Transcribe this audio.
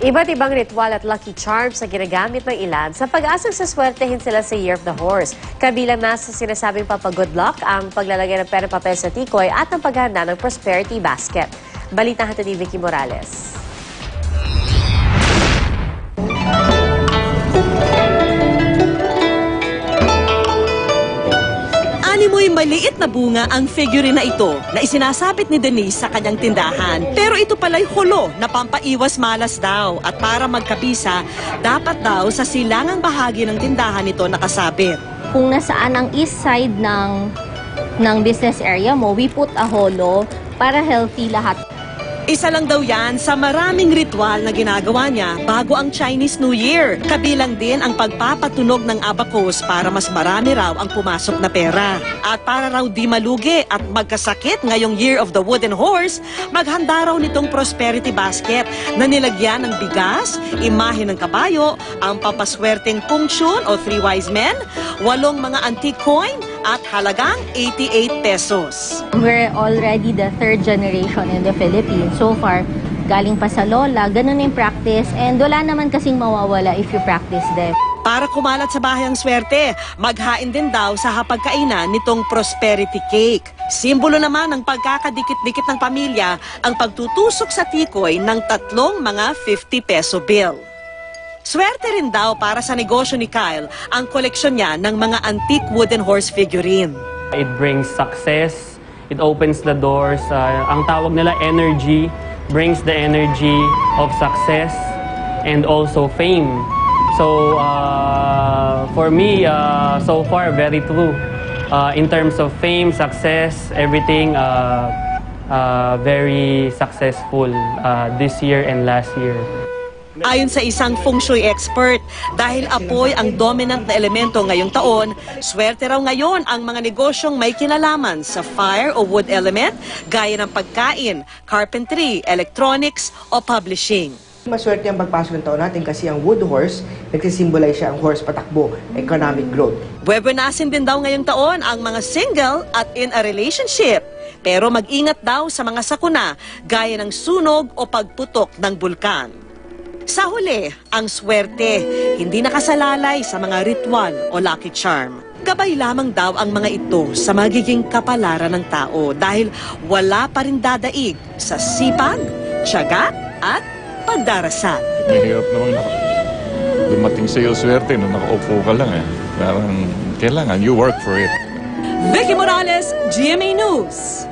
Iba't ibang ritual at lucky charms na ginagamit ng ilan sa pag-asang saswertehin sila sa Year of the Horse. Kabilang na sa sinasabing papagood luck ang paglalagay ng pera papel sa tikoy at ang paghahanda ng prosperity basket. Balita hatid ni Vicky Morales. Animoy maliit na bunga ang figurine na ito na isinasabit ni Denise sa kanyang tindahan. Pero ito pala'y hulo na pampaiwas malas daw. At para magkabisa, dapat daw sa silangang bahagi ng tindahan ito nakasabit. Kung nasaan ang east side ng business area mo, we put a holo para healthy lahat. Isa lang daw yan sa maraming ritual na ginagawa niya bago ang Chinese New Year. Kabilang din ang pagpapatunog ng abacus para mas marami raw ang pumasok na pera. At para raw di malugi at magkasakit ngayong Year of the Wooden Horse, maghanda raw nitong prosperity basket na nilagyan ng bigas, imahe ng kabayo, ang papaswerteng punction o 3 wise men, 8 mga antique coin at halagang 88 pesos. We're already the 3rd generation in the Philippines. So far, galing pa sa lola, ganun yung practice, and wala naman kasing mawawala if you practice them. Para kumalat sa bahay ang swerte, maghain din daw sa hapagkainan nitong prosperity cake. Simbolo naman ng pagkakadikit-dikit ng pamilya ang pagtutusok sa tikoy ng 3 mga 50 peso bill. Swerte rin daw para sa negosyo ni Kyle ang koleksyon niya ng mga antique wooden horse figurine. It brings success, it opens the doors. Ang tawag nila energy, brings the energy of success and also fame. So for me, so far, very true. In terms of fame, success, everything, very successful this year and last year. Ayon sa isang feng shui expert, dahil apoy ang dominant na elemento ngayong taon, swerte raw ngayon ang mga negosyong may kinalaman sa fire o wood element, gaya ng pagkain, carpentry, electronics o publishing. Maswerte ang pagpasok ng taon natin kasi ang wood horse, nagsisimbolize siya ang horse patakbo, economic growth. Buebuenasin din daw ngayong taon ang mga single at in a relationship. Pero mag-ingat daw sa mga sakuna, gaya ng sunog o pagputok ng bulkan. Sa huli, ang swerte, hindi nakasalalay sa mga ritual o lucky charm. Gabay lamang daw ang mga ito sa magiging kapalaran ng tao dahil wala pa rin dadaig sa sipag, tiyaga at pagdarasal. Mahirap naman dumating sa iyo swerte nung nakaupo ka lang eh. Parang kailangan, you work for it. Vicky Morales, GMA News.